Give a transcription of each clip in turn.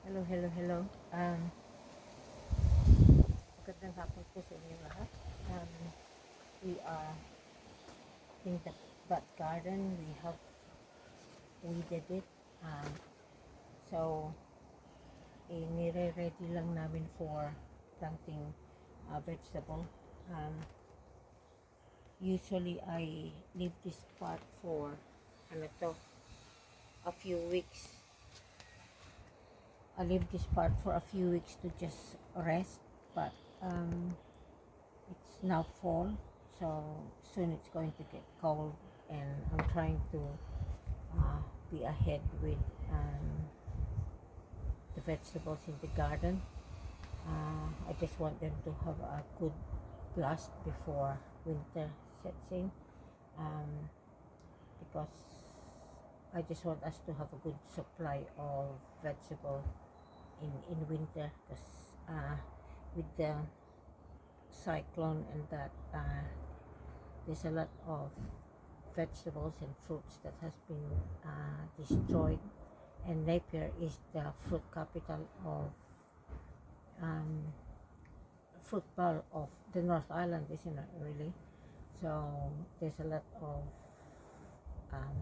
Hello, hello, hello. Magandang hapon po sa inyo lahat. Um, we are in the back garden. We have weeded it. Um, so, nire-ready lang namin for planting vegetable. Um, Usually, I leave this spot for a few weeks. I leave this part for a few weeks to just rest, but um, it's now fall, so soon it's going to get cold, and I'm trying to be ahead with the vegetables in the garden. I just want them to have a good blast before winter sets in, um, because I just want us to have a good supply of vegetable in winter, because with the cyclone and that, there's a lot of vegetables and fruits that has been destroyed, and Napier is the fruit capital of fruit bowl of the North Island, isn't it really? So there's a lot of um,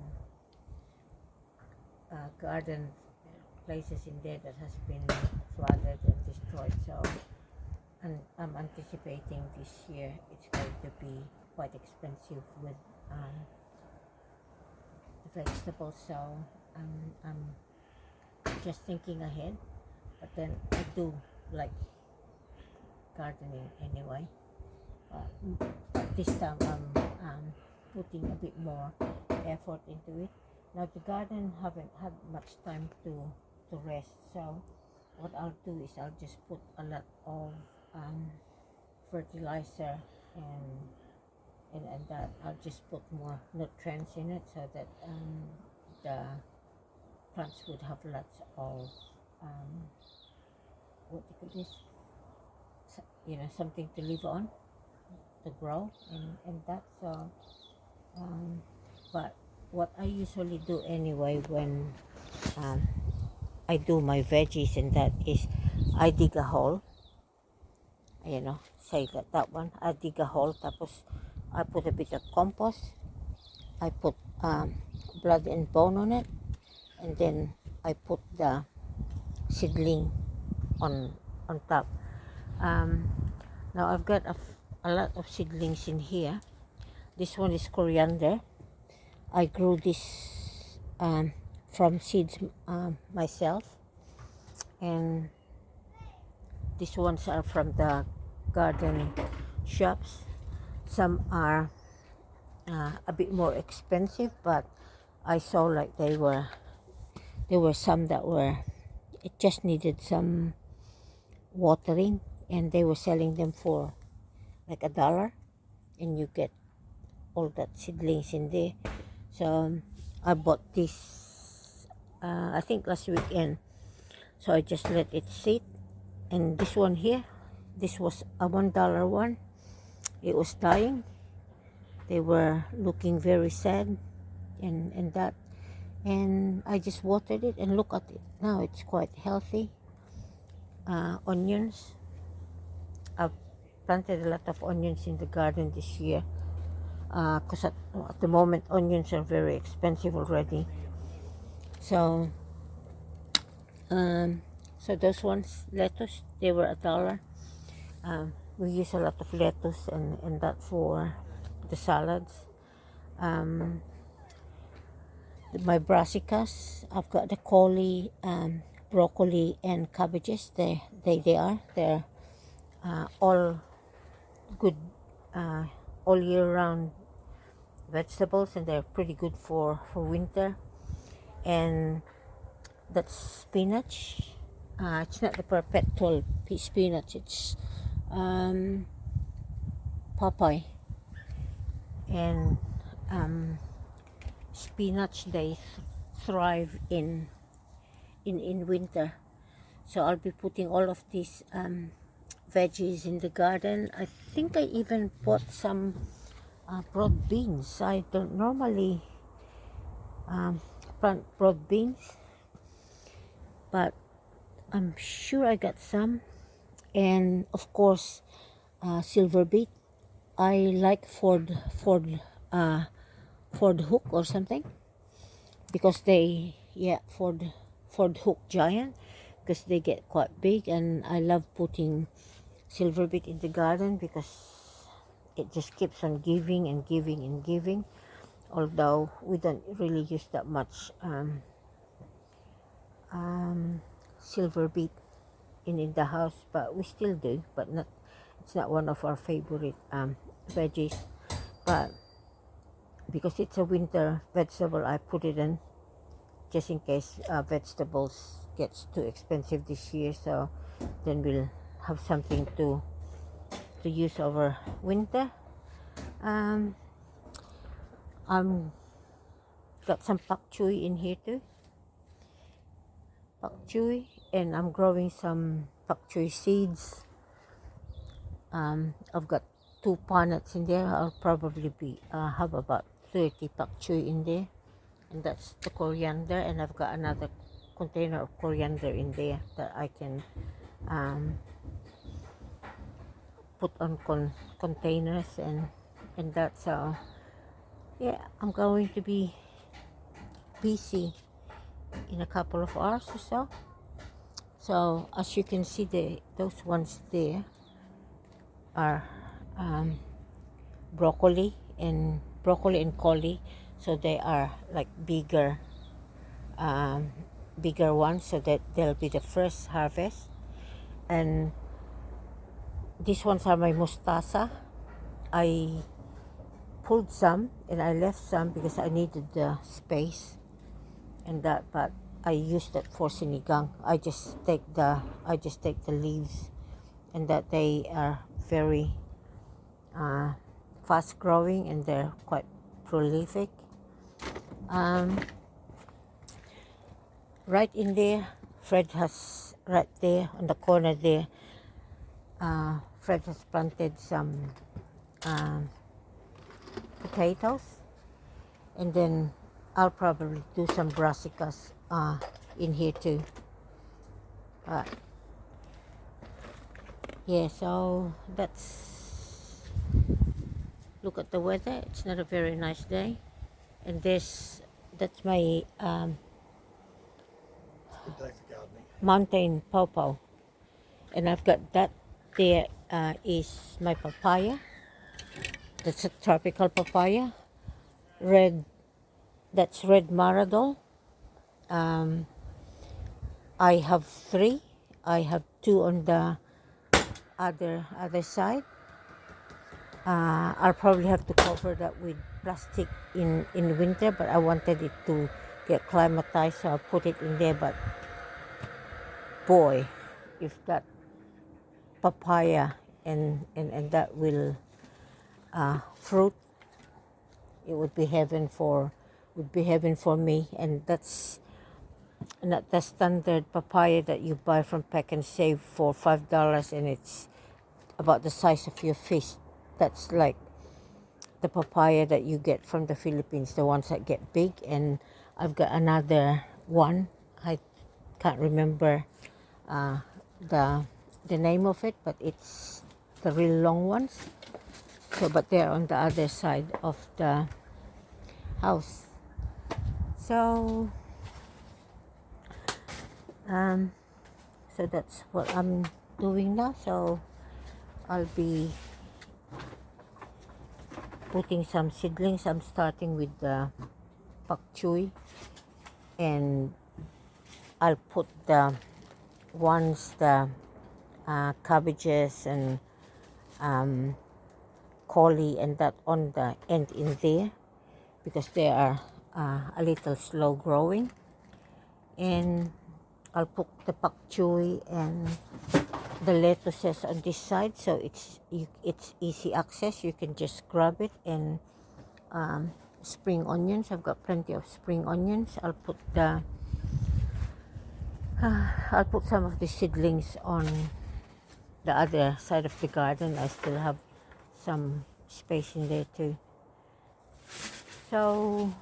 garden places in there that has been flooded and destroyed. So, and I'm anticipating this year it's going to be quite expensive with the vegetables. So I'm just thinking ahead. But then I do like gardening anyway. But this time I'm putting a bit more effort into it. Now the garden haven't had much time to rest, so what I'll do is I'll just put a lot of fertilizer, and that I'll just put more nutrients in it, so that the plants would have lots of what do you call this? Something to live on, to grow, and that. So, but what I usually do anyway when um, I do my veggies, and that is I dig a hole. Say that one. I dig a hole, tapos I put a bit of compost. I put blood and bone on it, and then I put the seedling on top. Um, Now I've got a lot of seedlings in here. This one is coriander. I grew this from seeds myself, and these ones are from the garden shops. Some are a bit more expensive, but I saw like there were some that were, it just needed some watering, and they were selling them for like $1, and you get all that seedlings in there. So I bought this I think last weekend, so I just let it sit. And this one here, this was a $1 one. It was dying. They were looking very sad, and that, and I just watered it, and look at it now, it's quite healthy. Onions, I've planted a lot of onions in the garden this year, because at the moment onions are very expensive already. So so those ones, lettuce, they were $1. We use a lot of lettuce, and that for the salads. My brassicas, I've got the cauli, broccoli, and cabbages. They're all good, all year round vegetables, and they're pretty good for winter. And that's spinach. It's not the perpetual spinach, it's Popeye. And spinach, they thrive in winter. So I'll be putting all of these veggies in the garden. I think I even bought some broad beans. I don't normally plant broad beans, but I'm sure I got some. And of course, silver beet. I like Ford Hook or something, because Ford Hook Giant, because they get quite big, and I love putting silver beet in the garden because it just keeps on giving and giving and giving. Although we don't really use that much silver beet in the house, but we still do. But not, it's not one of our favorite veggies. But because it's a winter vegetable, I put it in just in case vegetables gets too expensive this year. So then we'll have something to use over winter. I'm got some pak choy in here too. Pak choy, and I'm growing some pak choy seeds. I've got 2 punnets in there. I'll probably have about 30 pak choy in there, and that's the coriander. And I've got another container of coriander in there that I can put on containers and that. So yeah, I'm going to be busy in a couple of hours or so. So as you can see, those ones there are broccoli and collie. So they are like bigger ones, so that they'll be the first harvest. And these ones are my mustasa. I pulled some and I left some because I needed the space and that, but I used it for sinigang. I just take the leaves, and that they are very fast growing and they're quite prolific. Right in there, Fred has, right there on the corner there, Fred has planted some potatoes, and then I'll probably do some brassicas in here too. Yeah, so look at the weather. It's not a very nice day, and that's my mountain pawpaw, and I've got that there is my papaya. That's a tropical papaya. That's red Maradol. I have 3. I have 2 on the other side. I'll probably have to cover that with plastic in winter, but I wanted it to get climatized, so I'll put it in there. But boy, if that papaya and that will fruit, it would be heaven for me. And that's not the standard papaya that you buy from Pack and Save for $5, and it's about the size of your fist. That's like the papaya that you get from the Philippines, the ones that get big. And I've got another one. I can't remember the name of it, but it's the real long ones. So, but they're on the other side of the house. So, so that's what I'm doing now. So I'll be putting some seedlings. I'm starting with the pak choy, and I'll put the cabbages and collie and that on the end in there, because they are a little slow growing. And I'll put the pak choy and the lettuces on this side, so it's easy access. You can just grab it. And spring onions, I've got plenty of spring onions. I'll put some of the seedlings on the other side of the garden. I still have some space in there too. So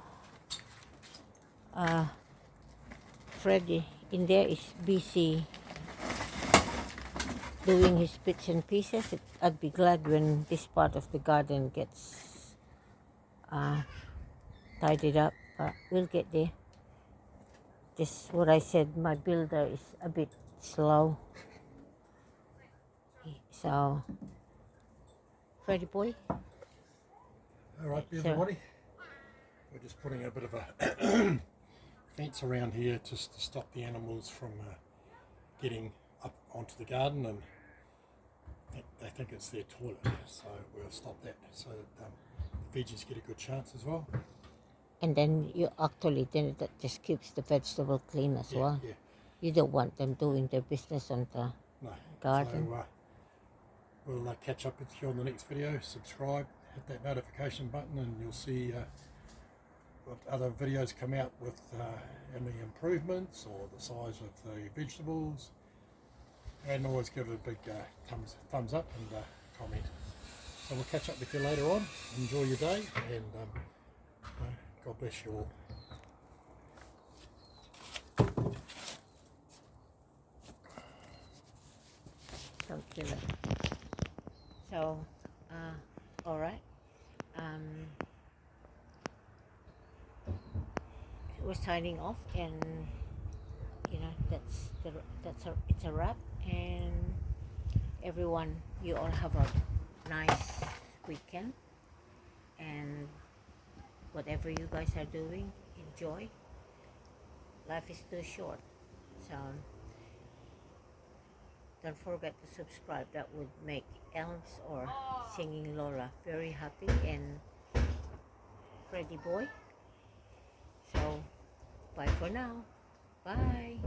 Freddy in there is busy doing his bits and pieces. I'd be glad when this part of the garden gets tidied up, but we'll get there. Just what I said, my builder is a bit slow. So, Freddy boy. Alright everybody, we're just putting a bit of a fence around here just to stop the animals from getting up onto the garden, and they think it's their toilet, so we'll stop that so that the veggies get a good chance as well. And then that just keeps the vegetable clean as well. Yeah. You don't want them doing their business on the garden. So we'll catch up with you on the next video. Subscribe, hit that notification button, and you'll see what other videos come out with any improvements or the size of the vegetables. And always give it a big thumbs up and comment. So we'll catch up with you later on. Enjoy your day, and God bless you all. Don't kill it. So, all right. We're signing off, and it's a wrap. And everyone, you all have a nice weekend, and whatever you guys are doing, enjoy. Life is too short, so don't forget to subscribe. That would make Elms or Singing Lola very happy, and Freddy boy. So bye for now. Bye.